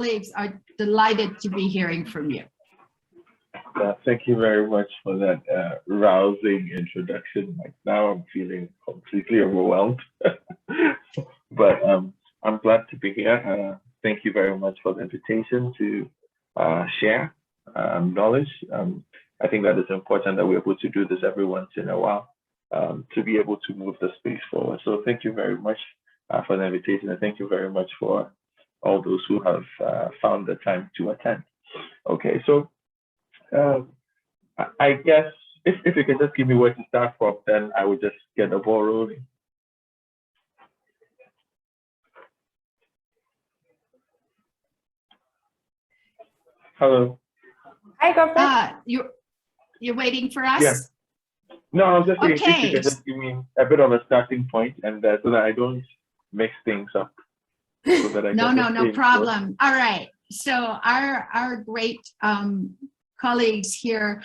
colleagues are delighted to be hearing from you. Thank you very much for that rousing introduction. Like now I'm feeling completely overwhelmed, but I'm glad to be here. Thank you very much for the invitation to share knowledge. I think that it's important that we're able to do this every once in a while to be able to move the space forward. So thank you very much for the invitation, and thank you very much for all those who have found the time to attend. Okay, so I guess if you can just give me where to start from, then I would just get the ball rolling. Hello. Hi, Godfred. You're waiting for us? Yeah. No, I was just saying, Okay. if you can just give me a bit of a starting point, and so that I don't mix things up. So that I No problem. All right. So our great colleagues here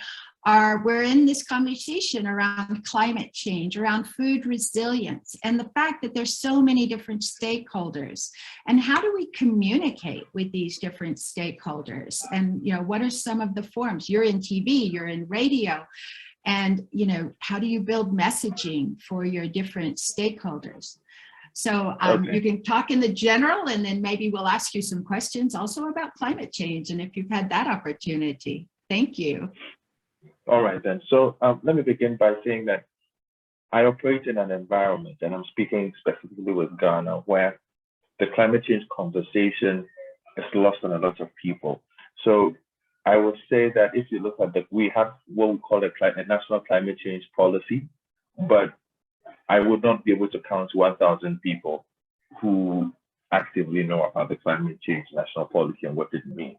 we're in this conversation around climate change, around food resilience, and the fact that there's so many different stakeholders. And how do we communicate with these different stakeholders? And, what are some of the forms? You're in TV, you're in radio, and, how do you build messaging for your different stakeholders? So Okay. You can talk in the general, and then maybe we'll ask you some questions also about climate change, and if you've had that opportunity. Thank you. All right, then. So let me begin by saying that I operate in an environment, and I'm speaking specifically with Ghana, where the climate change conversation is lost on a lot of people. So I would say that if you look at we have what we call a national climate change policy, but I would not be able to count 1,000 people who actively know about the climate change national policy and what it means.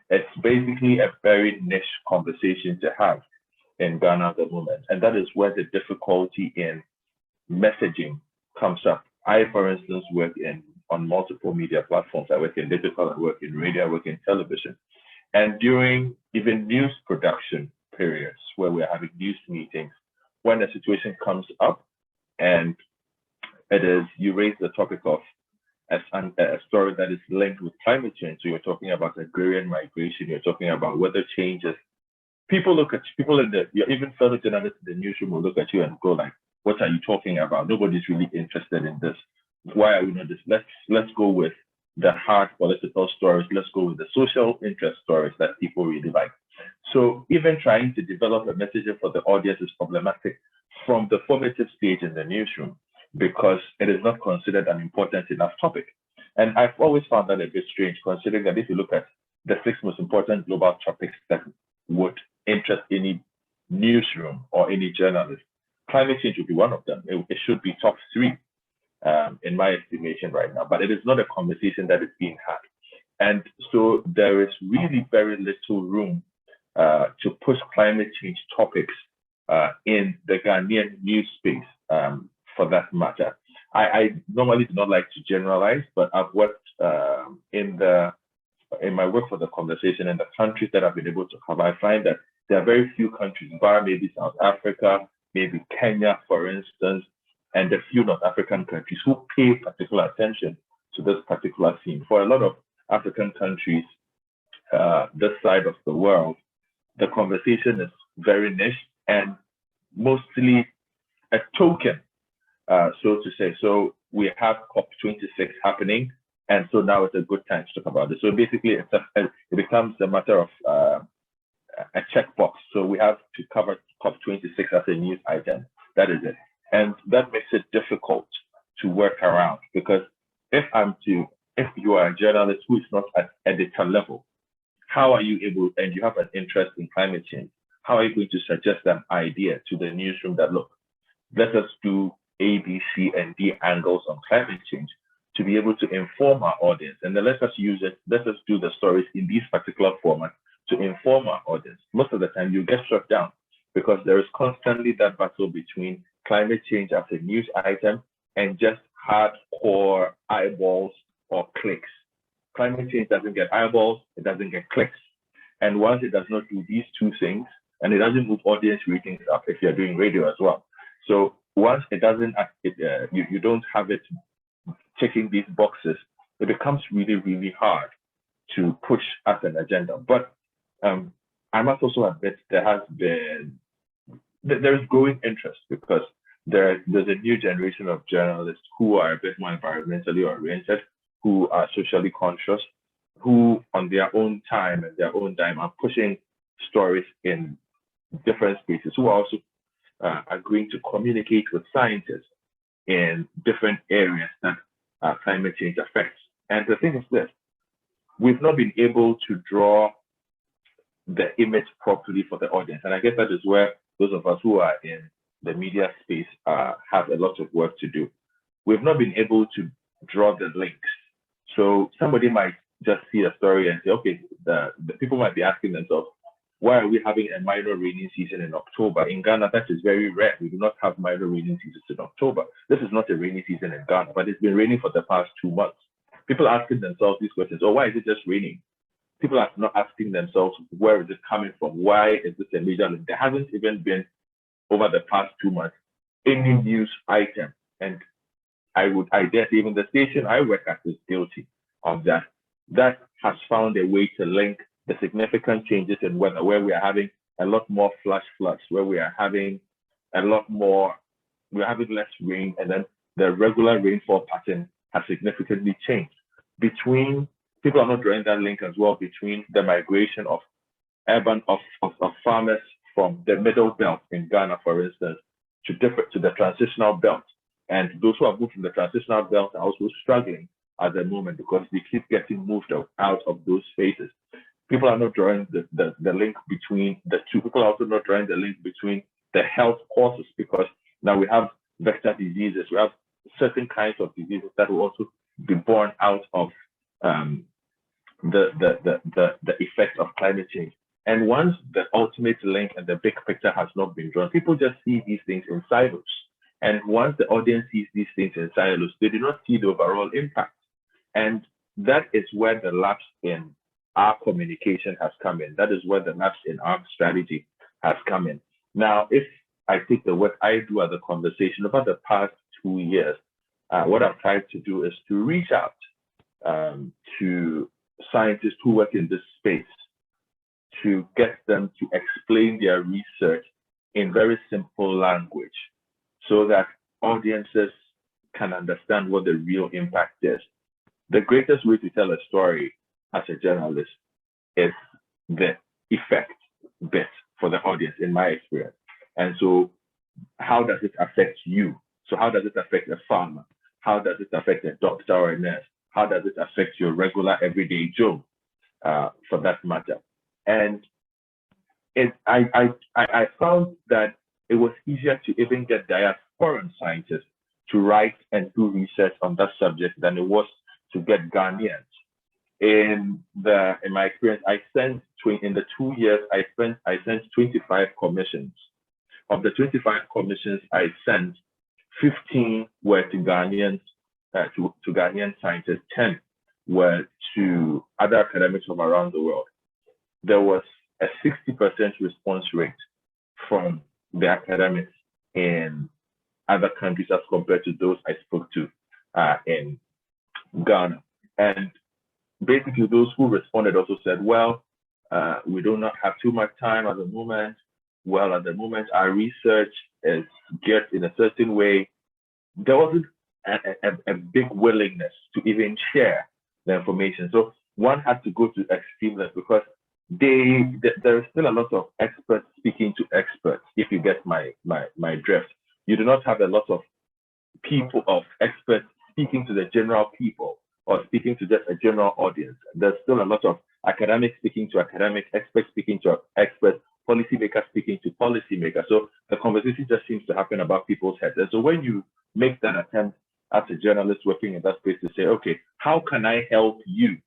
It's basically a very niche conversation to have in Ghana at the moment. And that is where the difficulty in messaging comes up. I, for instance, work on multiple media platforms. I work in digital, I work in radio, I work in television. And during even news production periods where we're having news meetings, when a situation comes up and you raise the topic of a story that is linked with climate change. So you're talking about agrarian migration, you're talking about weather changes. People even fellow journalists in the newsroom will look at you and go like, what are you talking about? Nobody's really interested in this. Why are we not this? Let's go with the hard political stories. Let's go with the social interest stories that people really like. So even trying to develop a message for the audience is problematic from the formative stage in the newsroom, because it is not considered an important enough topic. And I've always found that a bit strange, considering that if you look at the 6 most important global topics that would interest any newsroom or any journalist, climate change would be one of them. It should be top 3 in my estimation right now, but it is not a conversation that is being had. And so there is really very little room to push climate change topics in the Ghanaian news space. For that matter, I normally do not like to generalize, but I've worked in my work for the conversation in the countries that I've been able to cover. I find that there are very few countries, bar maybe South Africa, maybe Kenya, for instance, and a few North African countries who pay particular attention to this particular theme. For a lot of African countries, this side of the world, the conversation is very niche and mostly a token. So to say. So we have COP26 happening, and so now it's a good time to talk about it. So basically, it becomes a matter of a checkbox. So we have to cover COP26 as a news item. That is it, and that makes it difficult to work around, because if you are a journalist who is not at editor level, how are you able, and you have an interest in climate change, how are you going to suggest an idea to the newsroom that, look, let us do A, B, C, and D angles on climate change to be able to inform our audience. And then let us do the stories in these particular formats to inform our audience. Most of the time you get shut down because there is constantly that battle between climate change as a news item and just hardcore eyeballs or clicks. Climate change doesn't get eyeballs, it doesn't get clicks. And once it does not do these two things, and it doesn't move audience ratings up if you're doing radio as well. So once it doesn't, you don't have it checking these boxes, it becomes really, really hard to push as an agenda. But I must also admit there is growing interest because there's a new generation of journalists who are a bit more environmentally oriented, who are socially conscious, who on their own time and their own dime are pushing stories in different spaces, who are also agreeing to communicate with scientists in different areas that climate change affects. And the thing is this, we've not been able to draw the image properly for the audience. And I guess that is where those of us who are in the media space have a lot of work to do. We've not been able to draw the links. So somebody might just see a story and say, okay, the people might be asking themselves, why are we having a minor rainy season in October? In Ghana, that is very rare. We do not have minor rainy seasons in October. This is not a rainy season in Ghana, but it's been raining for the past 2 months. People are asking themselves these questions, oh, why is it just raining? People are not asking themselves, where is it coming from? Why is this a major link? There hasn't even been, over the past 2 months, any news item. And I dare say even the station I work at is guilty of that. That has found a way to link the significant changes in weather, where we are having a lot more flash floods, where we are having we're having less rain, and then the regular rainfall pattern has significantly changed. People are not drawing that link as well between the migration of farmers from the middle belt in Ghana, for instance, to the transitional belt. And those who have moved from the transitional belt are also struggling at the moment because they keep getting moved out of those spaces. People are not drawing the link between the two. People are also not drawing the link between the health causes, because now we have vector diseases. We have certain kinds of diseases that will also be born out of the effect of climate change. And once the ultimate link and the big picture has not been drawn, people just see these things in silos. And once the audience sees these things in silos, they do not see the overall impact. And that is where the lapse in our communication has come in. That is where the lapse in our strategy has come in. Now, if I take the work I do at the conversation over the past 2 years, what I've tried to do is to reach out to scientists who work in this space, to get them to explain their research in very simple language so that audiences can understand what the real impact is. The greatest way to tell a story as a journalist is the effect bit for the audience, in my experience. And so how does it affect you? So how does it affect a farmer? How does it affect a doctor or a nurse? How does it affect your everyday Joe, for that matter? And I found that it was easier to even get diasporan scientists to write and do research on that subject than it was to get Ghanaians. In my experience, in the 2 years I sent 25 commissions. Of the 25 commissions I sent, 15 were to Ghanaians, to Ghanaian scientists, 10 were to other academics from around the world. There was a 60% response rate from the academics in other countries as compared to those I spoke to in Ghana. And basically those who responded also said, well, we do not have too much time at the moment. Well, at the moment, our research is geared in a certain way. There wasn't a big willingness to even share the information. So one had to go to extremeness because there is still a lot of experts speaking to experts, if you get my drift. You do not have a lot of experts speaking to the general people or speaking to just a general audience. There's still a lot of academics speaking to academics, experts speaking to experts, policymakers speaking to policymakers. So the conversation just seems to happen above people's heads. And so when you make that attempt as a journalist working in that space to say, okay, how can I help you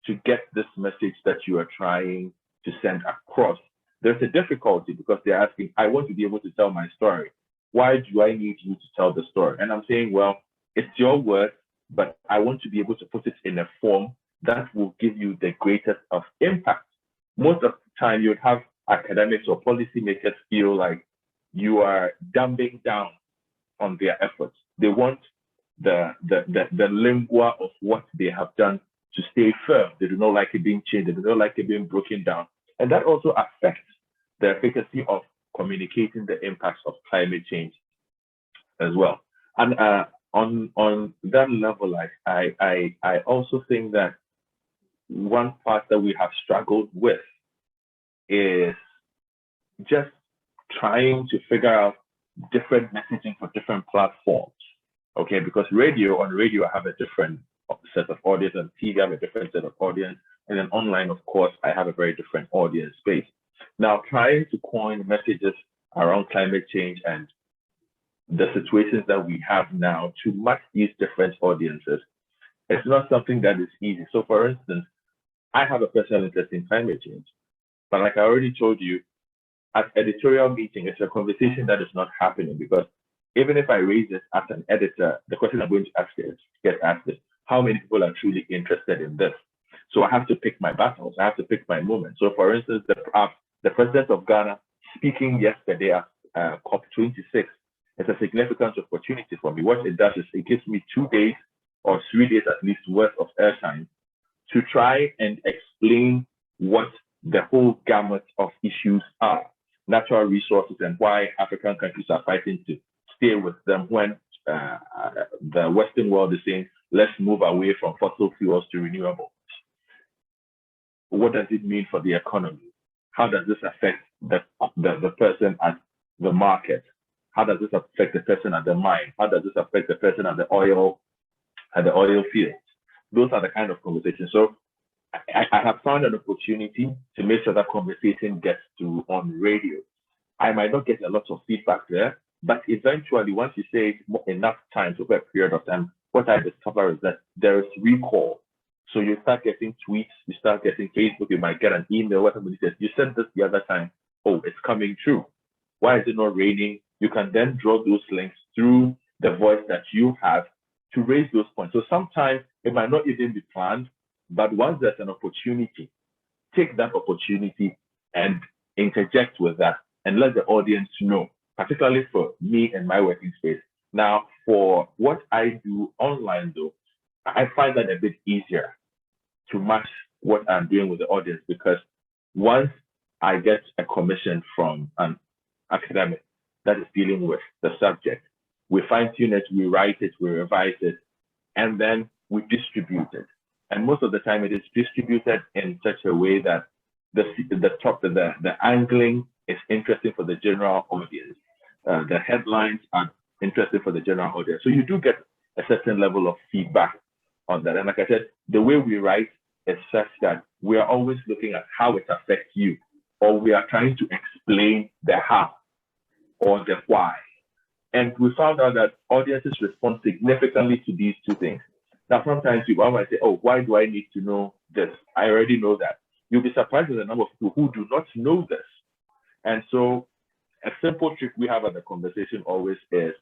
to get this message that you are trying to send across? There's a difficulty because they're asking, I want to be able to tell my story. Why do I need you to tell the story? And I'm saying, well, it's your word, but I want to be able to put it in a form that will give you the greatest of impact. Most of the time, you'd have academics or policymakers feel like you are dumbing down on their efforts. They want the lingua of what they have done to stay firm. They do not like it being changed. They do not like it being broken down. And that also affects the efficacy of communicating the impacts of climate change as well. And on that level, I also think that one part that we have struggled with is just trying to figure out different messaging for different platforms. Okay, because on radio, I have a different set of audience, and TV, I have a different set of audience, and then online, of course, I have a very different audience space. Now, trying to coin messages around climate change and the situations that we have now to match these different audiences, it's not something that is easy. So, for instance, I have a personal interest in climate change, but like I already told you, at editorial meeting, it's a conversation that is not happening, because even if I raise this as an editor, the question I'm going to get asked is, how many people are truly interested in this? So I have to pick my battles. I have to pick my moments. So, for instance, the president of Ghana speaking yesterday at COP26 is a significant opportunity for me. What it does is it gives me 2 days or 3 days at least worth of airtime to try and explain what the whole gamut of issues are, natural resources, and why African countries are fighting to stay with them when the Western world is saying, let's move away from fossil fuels to renewables. What does it mean for the economy? How does this affect the person at the market? How does this affect the person at the mine? How does this affect the person at the oil fields? Those are the kind of conversations. So I have found an opportunity to make sure that conversation gets to on radio. I might not get a lot of feedback there, but eventually, once you say it enough times over a period of time, what I discover is that there is recall. So you start getting tweets, you start getting Facebook, you might get an email where somebody says, you said this the other time, oh, it's coming true. Why is it not raining? You can then draw those links through the voice that you have to raise those points. So sometimes it might not even be planned, but once there's an opportunity, take that opportunity and interject with that and let the audience know, particularly for me and my working space. Now, for what I do online, though, I find that a bit easier to match what I'm doing with the audience, because once I get a commission from an academic that is dealing with the subject, we fine-tune it, we write it, we revise it, and then we distribute it. And most of the time, it is distributed in such a way that the angling is interesting for the general audience. The headlines are interesting for the general audience. So you do get a certain level of feedback on that. And like I said, the way we write is such that we are always looking at how it affects you, or we are trying to explain the how or the why. And we found out that audiences respond significantly to these two things. Now, sometimes people might say, oh, why do I need to know this? I already know that. You'll be surprised at the number of people who do not know this. And so a simple trick we have at the conversation always is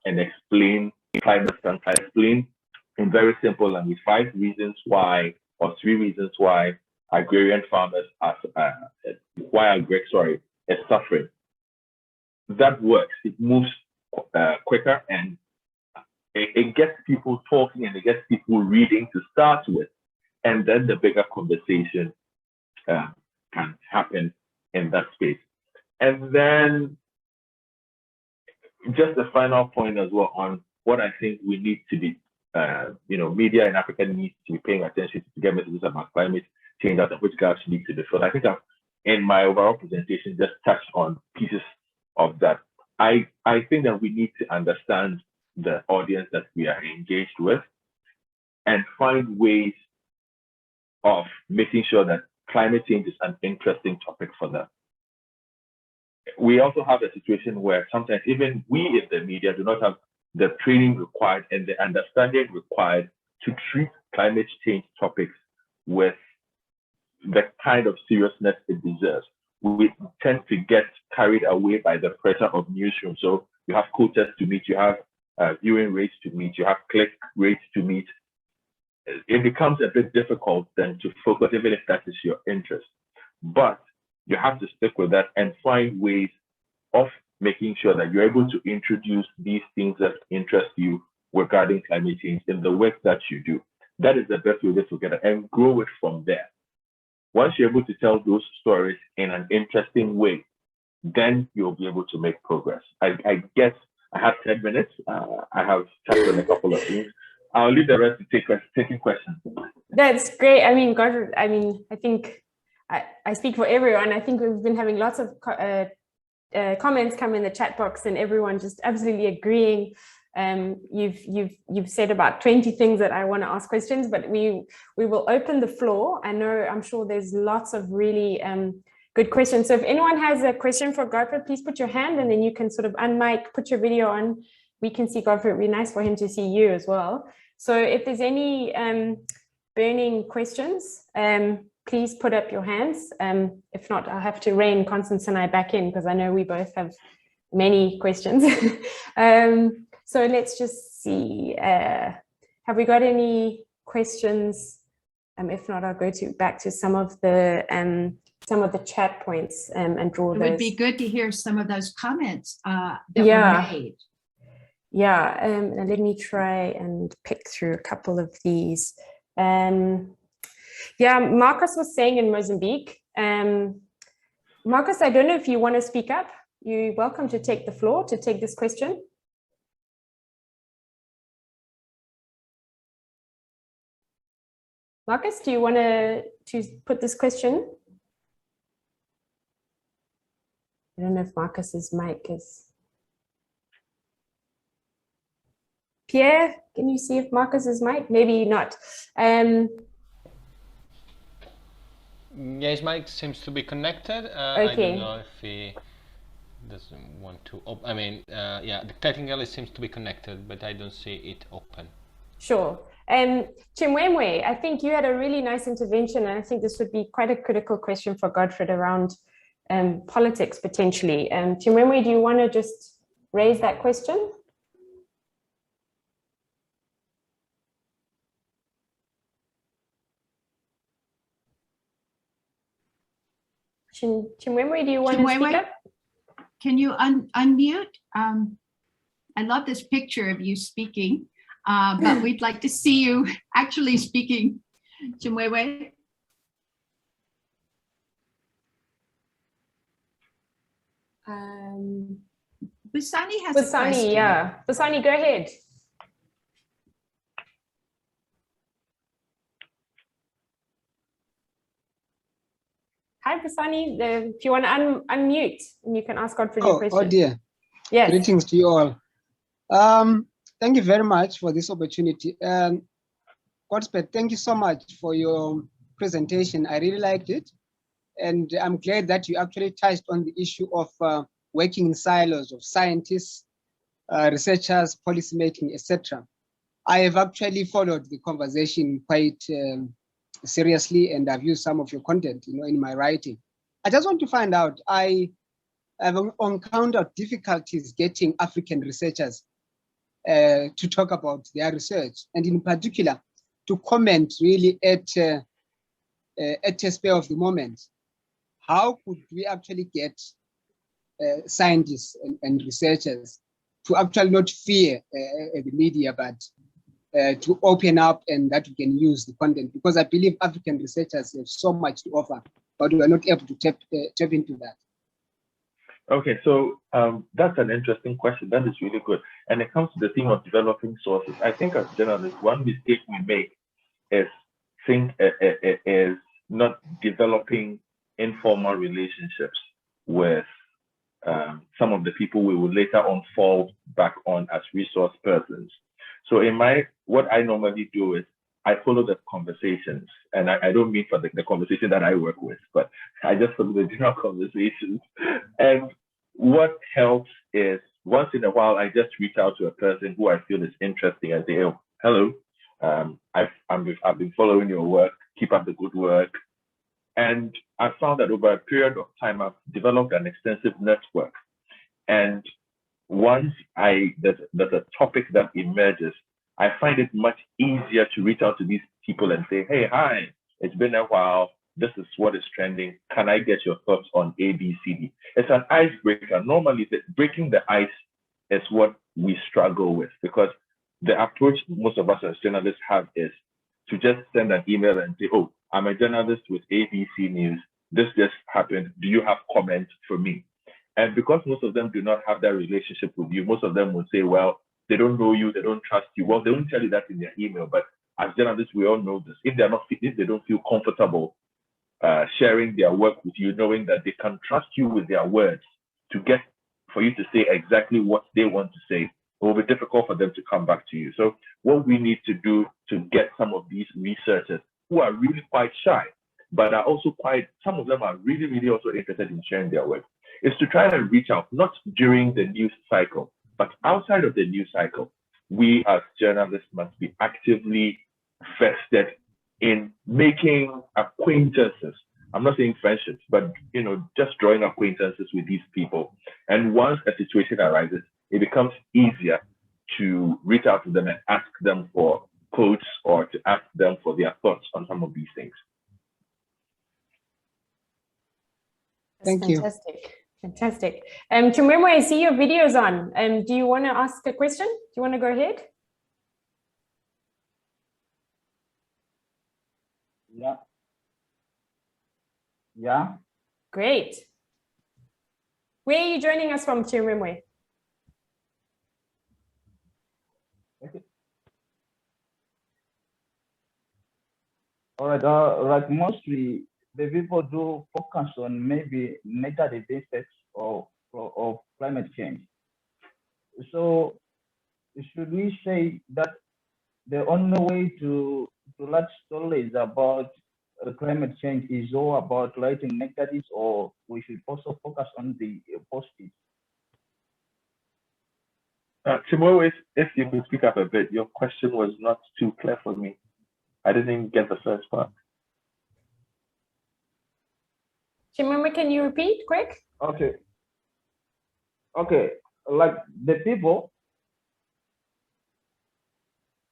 explain climate and explain in very simple language 5 reasons why, or 3 reasons why agrarian farmers are is suffering. That works. It moves quicker, and it gets people talking, and it gets people reading to start with, and then the bigger conversation can happen in that space. And then just the final point as well on what I think we need to be, media in Africa needs to be paying attention to get messages about climate change out, of which gaps need to be filled. I think I've, in my overall presentation, just touched on pieces of that. I think that we need to understand the audience that we are engaged with and find ways of making sure that climate change is an interesting topic for them. We also have a situation where sometimes even we in the media do not have the training required and the understanding required to treat climate change topics with the kind of seriousness it deserves. We tend to get carried away by the pressure of newsroom. So you have quotas to meet, you have viewing rates to meet, you have click rates to meet. It becomes a bit difficult then to focus, even if that is your interest. But you have to stick with that and find ways of making sure that you're able to introduce these things that interest you regarding climate change in the work that you do. That is the best way to get it and grow it from there. Once you're able to tell those stories in an interesting way, then you'll be able to make progress. I guess I have 10 minutes. I have touched on a couple of things. I'll leave the rest to taking questions. That's great. I mean, Godfred, I think I speak for everyone. I think we've been having lots of comments come in the chat box and everyone just absolutely agreeing. You've said about 20 things that I want to ask questions, but we will open the floor. I'm sure there's lots of really good questions. So if anyone has a question for Godfred, please put your hand and then you can sort of unmic, put your video on. We can see Godfred. It'd be nice for him to see you as well. So if there's any burning questions, please put up your hands. If not, I'll have to rein Constance and I back in because I know we both have many questions. So let's just see. Have we got any questions? If not, I'll go back to some of the chat points and draw those. It would be good to hear some of those comments that were made. Yeah, and let me try and pick through a couple of these. Yeah, Marcus was saying in Mozambique. Marcus, I don't know if you want to speak up. You're welcome to take the floor to take this question. Marcus, do you want to put this question? I don't know if Marcus's mic is. Pierre, can you see if Marcus's mic? Maybe not. Yeah, his mic seems to be connected. Okay. I don't know if he doesn't want to. Yeah, technically it seems to be connected, but I don't see it open. Sure. Chimwemwe, I think you had a really nice intervention, and I think this would be quite a critical question for Godfred around politics potentially. Chimwemwe, do you want to just raise that question? Chimwemwe, do you want to speak up? Can you unmute? I love this picture of you speaking, but we'd like to see you actually speaking. Chimwemwe. Busani has a question. Yeah. Busani, go ahead. Hi, Busani. If you want to unmute, you can ask Godfred your question. Oh dear. Yes. Greetings to you all. Thank you very much for this opportunity. Godfred, thank you so much for your presentation. I really liked it. And I'm glad that you actually touched on the issue of working in silos of scientists, researchers, policymaking, etc. I have actually followed the conversation quite seriously, and I've used some of your content, in my writing. I just want to find out, I have encountered difficulties getting African researchers to talk about their research, and in particular, to comment really at a spur of the moment. How could we actually get scientists and researchers to actually not fear the media, but to open up and that we can use the content? Because I believe African researchers have so much to offer, but we are not able to tap into that. Okay, so that's an interesting question. That is really good. And it comes to the theme of developing sources. I think as journalists, one mistake we make is not developing informal relationships with some of the people we will later on fall back on as resource persons. So what I normally do is I follow the conversations, and I don't mean for the conversation that I work with, but I just follow the general conversations. And what helps is once in a while, I just reach out to a person who I feel is interesting and say, oh, hello, I've been following your work, keep up the good work. And I found that over a period of time, I've developed an extensive network. And once there's a topic that emerges, I find it much easier to reach out to these people and say, hey, hi, it's been a while. this is what is trending. Can I get your thoughts on A, B, C, D? It's an icebreaker. Normally, breaking the ice is what we struggle with, because the approach most of us as journalists have is to just send an email and say, oh, I'm a journalist with ABC News. This just happened. Do you have comments for me? And because most of them do not have that relationship with you, most of them will say, well, they don't know you, they don't trust you. Well, they won't tell you that in their email, but as journalists, we all know this. If they don't feel comfortable sharing their work with you, knowing that they can trust you with their words for you to say exactly what they want to say, it will be difficult for them to come back to you. So what we need to do to get some of these researchers who are really quite shy, but are also some of them are really, really also interested in sharing their work, is to try and reach out, not during the news cycle, but outside of the news cycle. We as journalists must be actively vested in making acquaintances. I'm not saying friendships, but just drawing acquaintances with these people. And once a situation arises, it becomes easier to reach out to them and ask them for quotes or to ask them for their thoughts on some of these things. Thank you. Fantastic. Fantastic. Chimwemwe, I see your video's on. Do you want to ask a question? Do you want to go ahead? Yeah. Yeah. Great. Where are you joining us from, Chimwemwe? Okay. All right. Like mostly the people do focus on maybe negative effects of climate change. So should we say that the only way to write stories about climate change is all about writing negatives, or we should also focus on the positives? Chimoe, if you could speak up a bit, your question was not too clear for me. I didn't get the first part. Chimwemwe, can you repeat quick? Okay. Like the people,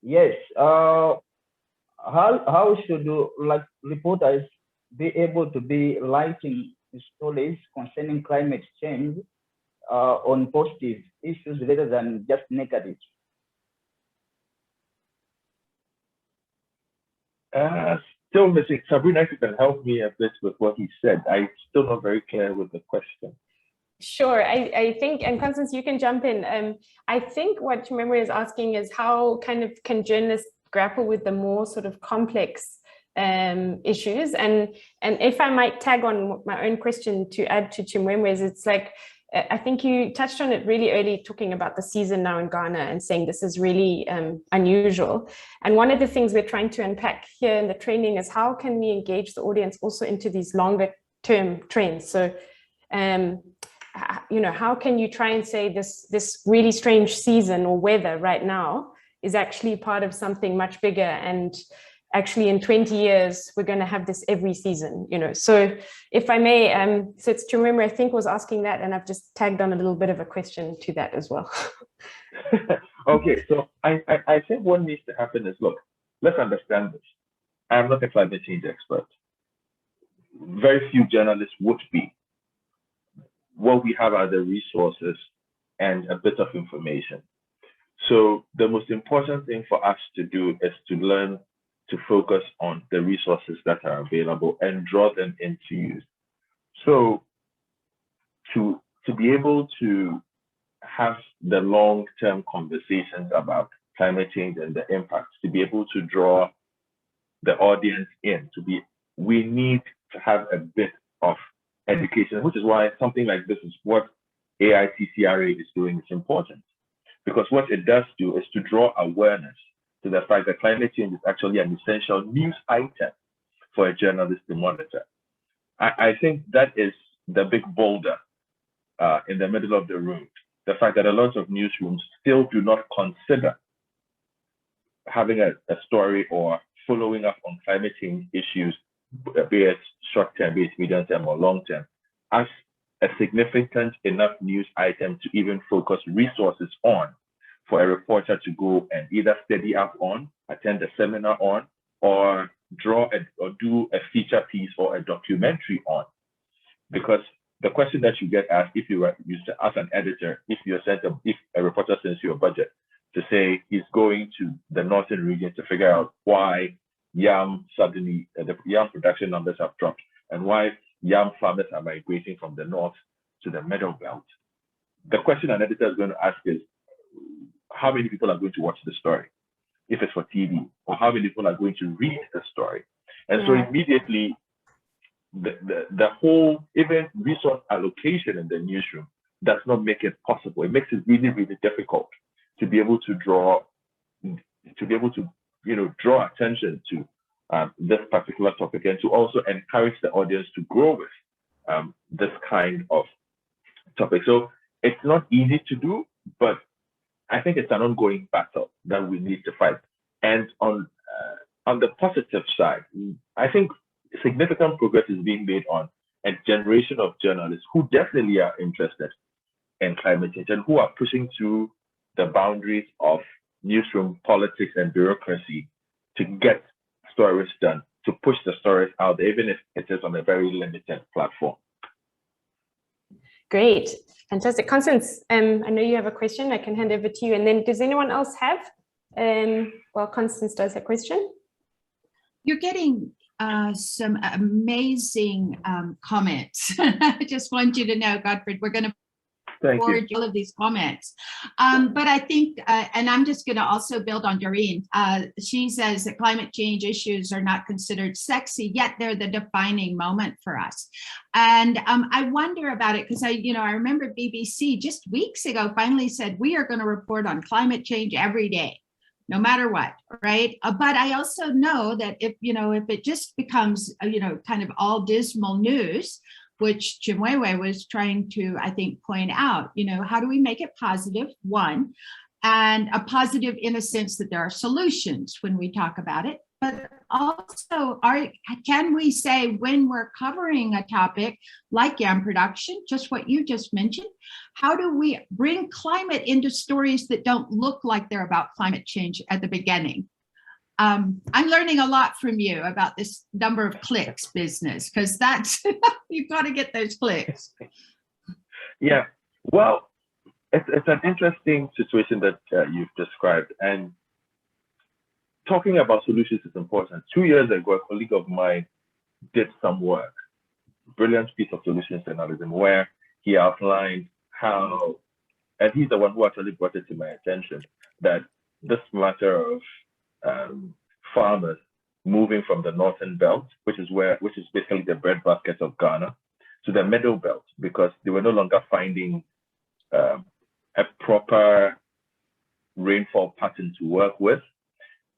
yes. How should like reporters be able to be writing stories concerning climate change on positive issues rather than just negative? Still missing. Sabrina, if you can help me a bit with what he said. I'm still not very clear with the question. Sure, I think, and Constance, you can jump in. I think what Chimwemwe is asking is how can journalists grapple with the more sort of complex issues, and if I might tag on my own question to add to Chimwemwe's, it's like, I think you touched on it really early, talking about the season now in Ghana and saying this is really unusual. And one of the things we're trying to unpack here in the training is how can we engage the audience also into these longer term trends? So, how can you try and say this really strange season or weather right now is actually part of something much bigger, and actually in 20 years we're going to have this every season, so if I may, so it's Chimwemwe, I think, was asking that, and I've just tagged on a little bit of a question to that as well. Okay, so I think what needs to happen is, look, let's understand this. I'm not a climate change expert. Very few journalists would be. What we have are the resources and a bit of information. So the most important thing for us to do is to learn to focus on the resources that are available and draw them into use. So to be able to have the long-term conversations about climate change and the impacts, to be able to draw the audience in, we need to have a bit of education, which is why something like this is what AICCRA is doing is important. Because what it does do is to draw awareness to the fact that climate change is actually an essential news item for a journalist to monitor. I think that is the big boulder in the middle of the room. The fact that a lot of newsrooms still do not consider having a story or following up on climate change issues, be it short-term, be it medium-term or long-term, as a significant enough news item to even focus resources on for a reporter to go and either study up on, attend a seminar on, or or do a feature piece or a documentary on. Because the question that you get asked if you as an editor, if a reporter sends you a budget to say he's going to the northern region to figure out why yam suddenly the yam production numbers have dropped and why yam farmers are migrating from the north to the middle belt. The question an editor is going to ask is, how many people are going to watch the story if it's for TV, or how many people are going to read the story? And so immediately the whole, even resource allocation in the newsroom does not make it possible. It makes it really, really difficult to be able to draw attention to this particular topic, and to also encourage the audience to grow with this kind of topic. So it's not easy to do, but I think it's an ongoing battle that we need to fight. And on the positive side, I think significant progress is being made on a generation of journalists who definitely are interested in climate change and who are pushing through the boundaries of newsroom politics and bureaucracy to get stories done, to push the stories out, even if it is on a very limited platform. Great, fantastic. Constance, I know you have a question. I can hand over to you. And then does anyone else have? Well, Constance does a question. You're getting some amazing comments. I just want you to know, Godfred, we're going to forward all of these comments. But I think, and I'm just going to also build on Doreen. She says that climate change issues are not considered sexy, yet they're the defining moment for us. And I wonder about it because I remember BBC just weeks ago finally said, we are going to report on climate change every day, no matter what, right? But I also know that if it just becomes, kind of all dismal news, which Chimwewe was trying to, I think, point out, how do we make it positive, one, and a positive in a sense that there are solutions when we talk about it, but also can we say when we're covering a topic like yam production, just what you just mentioned, how do we bring climate into stories that don't look like they're about climate change at the beginning? I'm learning a lot from you about this number of clicks business, because that's, you've got to get those clicks. Yeah, well, it's an interesting situation that you've described, and talking about solutions is important. 2 years ago, a colleague of mine did some work, brilliant piece of solutions journalism, where he outlined how, and he's the one who actually brought it to my attention, that this matter of farmers moving from the northern belt, which is basically the breadbasket of Ghana, to the middle belt, because they were no longer finding a proper rainfall pattern to work with.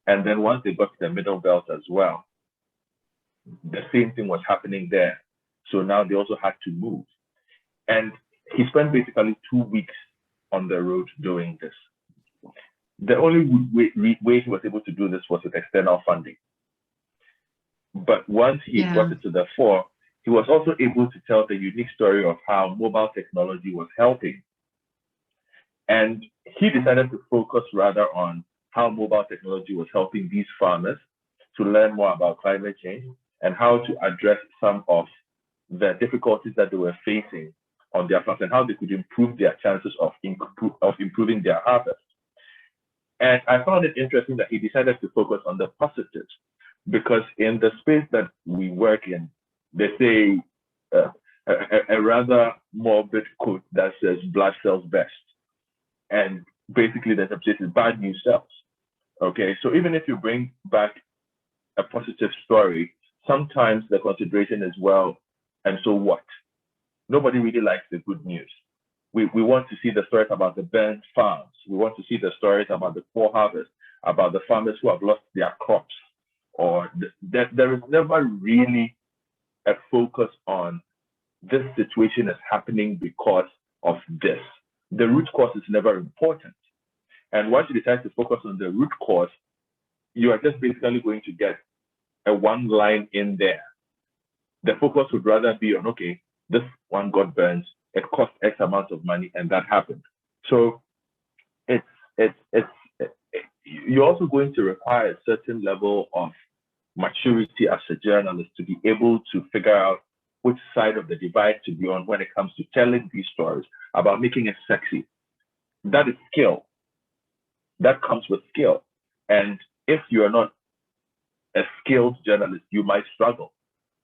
And then once they got to the middle belt as well, the same thing was happening there. So now they also had to move. And he spent basically 2 weeks on the road doing this. The only way he was able to do this was with external funding. But once he brought it to the fore, he was also able to tell the unique story of how mobile technology was helping. And he decided to focus rather on how mobile technology was helping these farmers to learn more about climate change and how to address some of the difficulties that they were facing on their farms and how they could improve their chances of improving their harvest. And I found it interesting that he decided to focus on the positives, because in the space that we work in, they say a rather morbid quote that says blood sells best. And basically the interpretation is bad news sells. Okay, so even if you bring back a positive story, sometimes the consideration is, well, and so what? Nobody really likes the good news. We want to see the stories about the burnt farms. We want to see the stories about the poor harvest, about the farmers who have lost their crops. Or there is never really a focus on this situation is happening because of this. The root cause is never important. And once you decide to focus on the root cause, you are just basically going to get a one line in there. The focus would rather be on, okay, this one got burnt, it cost X amount of money, and that happened. So you're also going to require a certain level of maturity as a journalist to be able to figure out which side of the divide to be on when it comes to telling these stories, about making it sexy. That is skill. That comes with skill. And if you are not a skilled journalist, you might struggle.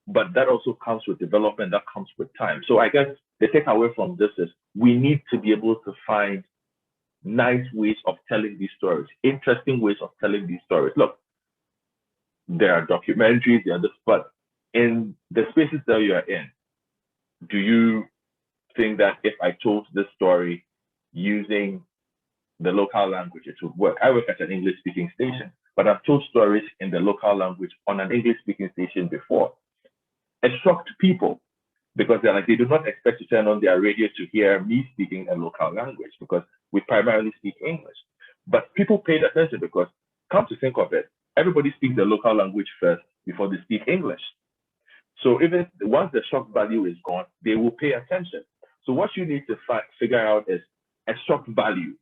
But that also comes with development, that comes with time. So I guess the takeaway from this is we need to be able to find nice ways of telling these stories, interesting ways of telling these stories. Look, there are documentaries, there are this, but in the spaces that you are in, do you think that if I told this story using the local language, it would work? I work at an English speaking station, but I've told stories in the local language on an English speaking station before. It shocked people because they're like, they do not expect to turn on their radio to hear me speaking a local language because we primarily speak English. But people paid attention because, come to think of it, everybody speaks the local language first before they speak English. So even once the shock value is gone, they will pay attention. So what you need to figure out is a shock value.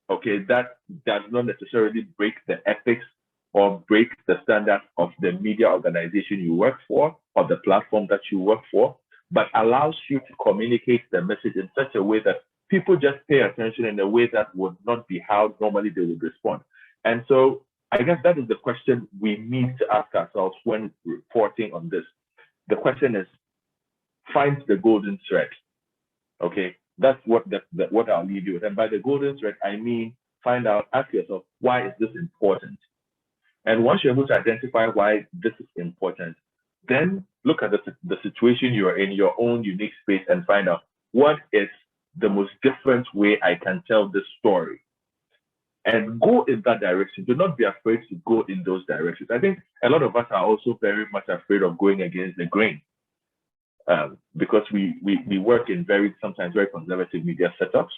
Okay, that does not necessarily break the ethics or break the standards of the media organization you work for or the platform that you work for, but allows you to communicate the message in such a way that people just pay attention in a way that would not be how normally they would respond. And so I guess that is the question we need to ask ourselves when reporting on this. The question is, find the golden thread. Okay, that's what what I'll leave you with. And by the golden thread, I mean, ask yourself, why is this important? And once you're able to identify why this is important, then look at the situation you are in, your own unique space, and find out what is the most different way I can tell this story. And go in that direction. Do not be afraid to go in those directions. I think a lot of us are also very much afraid of going against the grain because we work in sometimes very conservative media setups.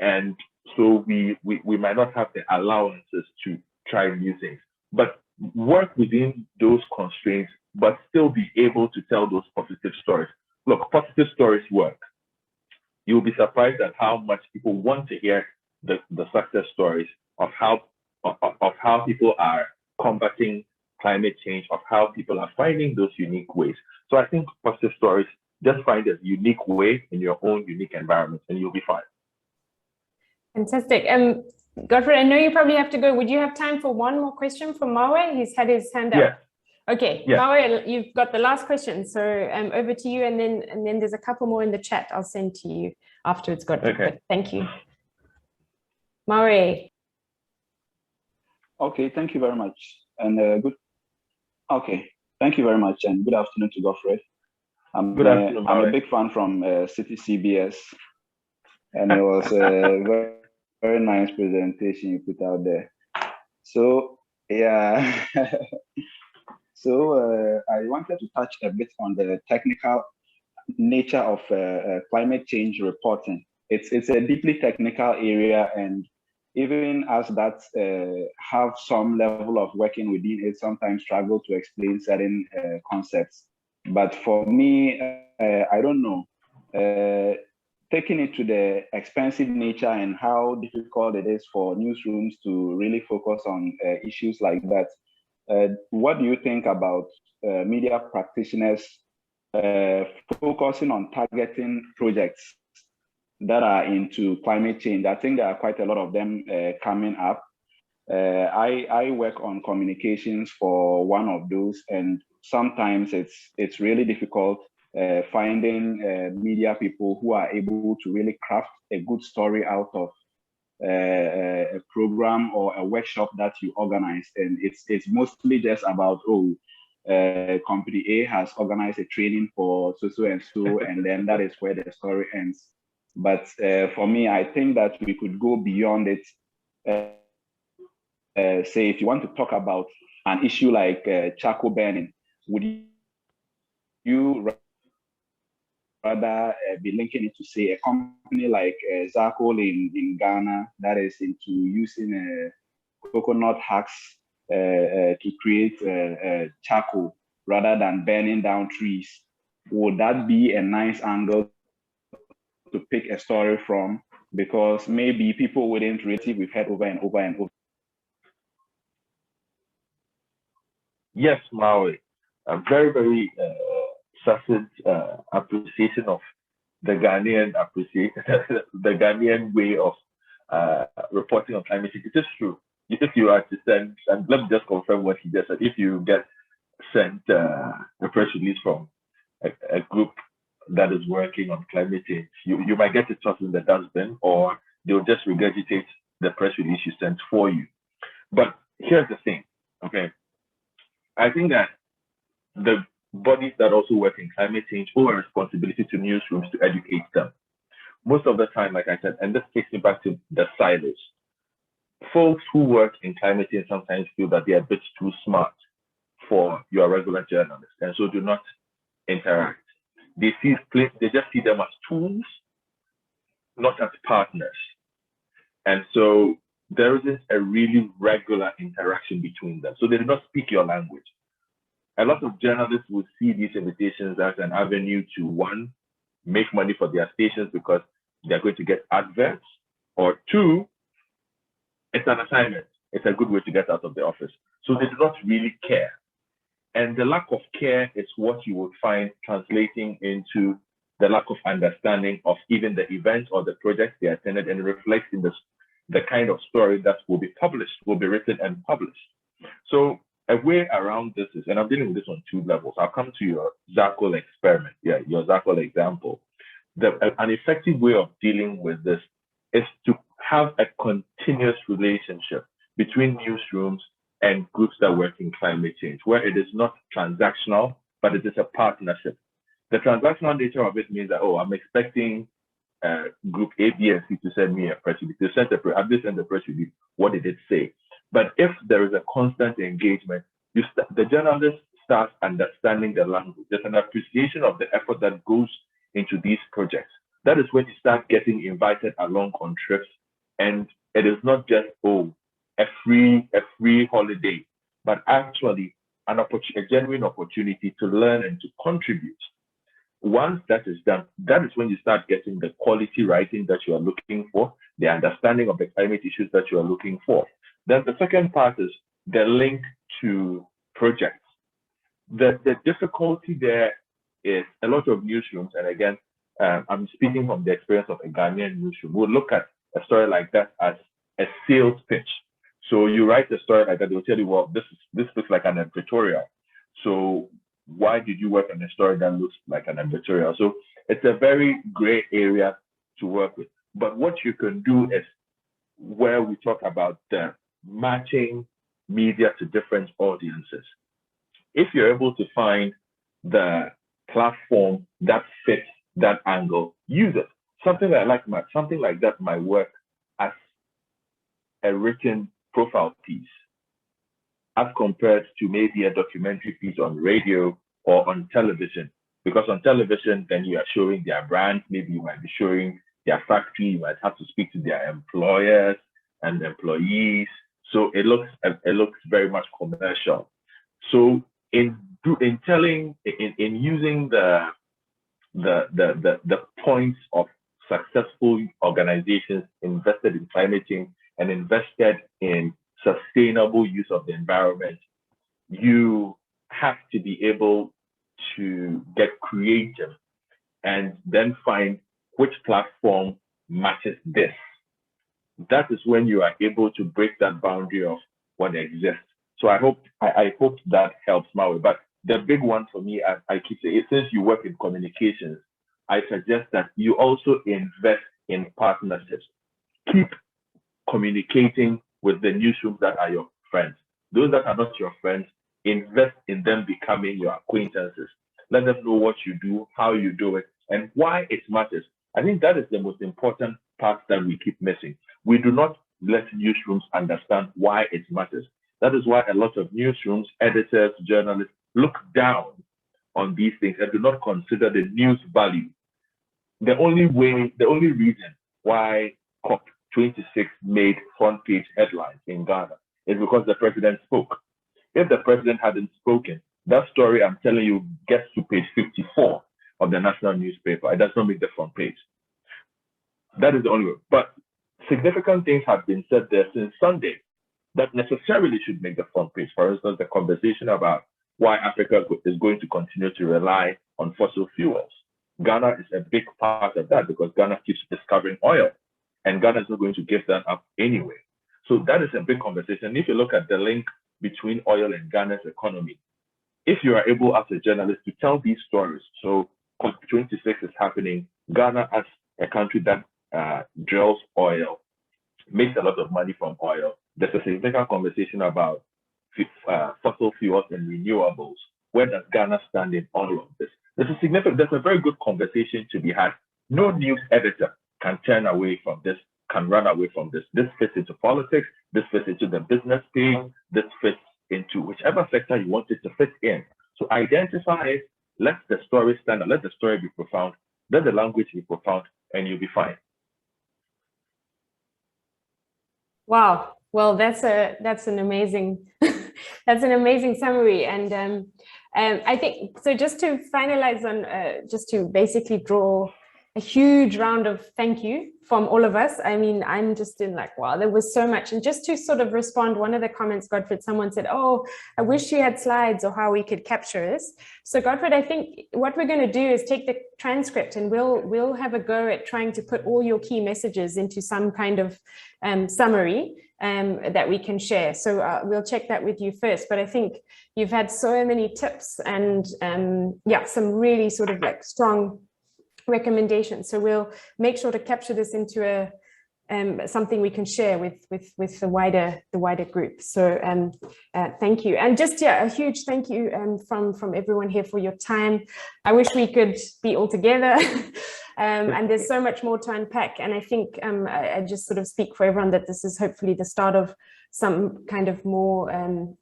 And so we might not have the allowances to try new things, but work within those constraints, but still be able to tell those positive stories. Look, positive stories work. You'll be surprised at how much people want to hear the success stories of how people are combating climate change, of how people are finding those unique ways. So I think positive stories, just find a unique way in your own unique environment and you'll be fine. Fantastic. Godfred, I know you probably have to go. Would you have time for one more question from Mawe? He's had his hand up. Yeah. Okay, yeah. Mawe, you've got the last question. So over to you, and then there's a couple more in the chat I'll send to you afterwards, Godfred. Okay. But thank you. Mawe. Okay, thank you very much. And thank you very much, and good afternoon to Godfred. Good afternoon, I'm a big fan from City CBS, and it was a very, very nice presentation you put out there. So yeah, so I wanted to touch a bit on the technical nature of climate change reporting. It's a deeply technical area, and even us that have some level of working within it sometimes struggle to explain certain concepts. But for me, I don't know, taking it to the expensive nature and how difficult it is for newsrooms to really focus on issues like that. What do you think about media practitioners focusing on targeting projects that are into climate change? I think there are quite a lot of them coming up. I work on communications for one of those, and sometimes it's really difficult finding media people who are able to really craft a good story out of a program or a workshop that you organize. And it's mostly just about, company A has organized a training for so and so, and then that is where the story ends. But for me, I think that we could go beyond it. Say, if you want to talk about an issue like charcoal burning, would you rather be linking it to, say, a company like Zarcoal in Ghana that is into using coconut husks to create charcoal rather than burning down trees? Would that be a nice angle to pick a story from? Because maybe people wouldn't read it. We've heard over and over and over. Yes, Maui. A very, very succinct appreciation of the Ghanaian the Ghanaian way of reporting on climate change. It is true. If you are to send, and let me just confirm what he just said. If you get sent a press release from a group that is working on climate change, you might get it tossed in the dustbin, or they'll just regurgitate the press release you sent for you. But here's the thing, okay? I think that the bodies that also work in climate change owe a responsibility to newsrooms to educate them. Most of the time, like I said, and this takes me back to the silos. Folks who work in climate change sometimes feel that they are a bit too smart for your regular journalists, and so do not interact. They just see them as tools, not as partners. And so there isn't a really regular interaction between them. So they do not speak your language. A lot of journalists will see these invitations as an avenue to, one, make money for their stations because they're going to get adverts, or two, it's an assignment. It's a good way to get out of the office. So they do not really care. And the lack of care is what you would find translating into the lack of understanding of even the events or the projects they attended, and reflects in the kind of story that will be published, will be written and published. So a way around this is, and I'm dealing with this on two levels. I'll come to your Zarkol experiment, your Zarkol example. An effective way of dealing with this is to have a continuous relationship between newsrooms and groups that work in climate change, where it is not transactional, but it is a partnership. The transactional nature of it means that, oh, I'm expecting group A, B, and C to send me a press release. Have they sent the press release? What did it say? But if there is a constant engagement, the journalist starts understanding the language. There's an appreciation of the effort that goes into these projects. That is when you start getting invited along on trips, and it is not just, oh, a free holiday, but actually a genuine opportunity to learn and to contribute. Once that is done, that is when you start getting the quality writing that you are looking for, the understanding of the climate issues that you are looking for. Then the second part is the link to projects. The difficulty there is a lot of newsrooms, and again, I'm speaking from the experience of a Ghanaian newsroom, we'll look at a story like that as a sales pitch. So you write a story like that, they'll tell you, well, this looks like an editorial. So why did you work on a story that looks like an editorial? So it's a very gray area to work with. But what you can do is where we talk about the matching media to different audiences. If you're able to find the platform that fits that angle, use it. Something like that might work as a written profile piece, as compared to maybe a documentary piece on radio or on television. Because on television, then you are showing their brand, maybe you might be showing their factory, you might have to speak to their employers and employees. So it looks very much commercial. So in using the points of successful organizations invested in climate change and invested in sustainable use of the environment, you have to be able to get creative and then find which platform matches this. That is when you are able to break that boundary of what exists. So I hope that helps, Maui. But the big one for me, I keep saying, since you work in communications, I suggest that you also invest in partnerships. Keep communicating with the newsrooms that are your friends. Those that are not your friends, invest in them becoming your acquaintances. Let them know what you do, how you do it, and why it matters. I think that is the most important part that we keep missing. We do not let newsrooms understand why it matters. That is why a lot of newsrooms, editors, journalists look down on these things and do not consider the news value. The only reason why COP26 made front page headlines in Ghana is because the president spoke. If the president hadn't spoken, that story I'm telling you gets to page 54 of the national newspaper. It does not make the front page. That is the only way. But significant things have been said there since Sunday. that necessarily should make the front page. For instance, the conversation about why Africa is going to continue to rely on fossil fuels. Ghana is a big part of that because Ghana keeps discovering oil, and Ghana is not going to give that up anyway. So that is a big conversation. If you look at the link between oil and Ghana's economy, if you are able as a journalist to tell these stories, so COP26 is happening, Ghana as a country that drills oil, makes a lot of money from oil. There's a significant conversation about fossil fuels and renewables. Where does Ghana stand in all of this? There's a very good conversation to be had. No news editor can turn away from this, can run away from this. This fits into politics, this fits into the business page, this fits into whichever sector you want it to fit in. So identify it, let the story stand, let the story be profound, let the language be profound, and you'll be fine. Wow. Well, that's an amazing that's an amazing summary. And I think so. Just to finalize on, just to basically draw a huge round of thank you from all of us. I mean, I'm just in like, wow, there was so much. And just to sort of respond, one of the comments, Godfred, someone said, oh, I wish you had slides or how we could capture this. So Godfred, I think what we're going to do is take the transcript and we'll have a go at trying to put all your key messages into some kind of summary that we can share. So we'll check that with you first. But I think you've had so many tips and yeah, some really sort of like strong recommendations. So we'll make sure to capture this into a something we can share with the wider group. So thank you. And just a huge thank you from everyone here for your time. I wish we could be all together. And there's so much more to unpack. And I think I just sort of speak for everyone that this is hopefully the start of some kind of more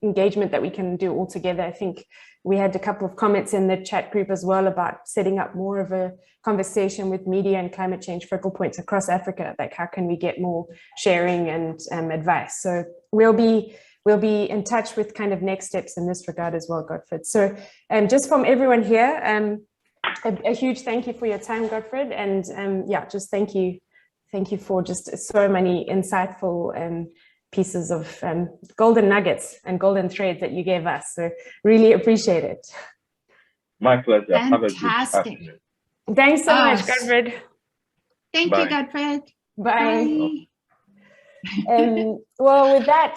engagement that we can do all together. I think we had a couple of comments in the chat group as well about setting up more of a conversation with media and climate change focal points across Africa. Like how can we get more sharing and advice? So we'll be in touch with kind of next steps in this regard as well, Godfred. So just from everyone here, a huge thank you for your time, Godfred. And yeah, just thank you for just so many insightful pieces of golden nuggets and golden threads that you gave us. So really appreciate it. My pleasure. Fantastic. Thanks so much, Godfred. Thank you, Godfred. Bye. Bye. Well, with that,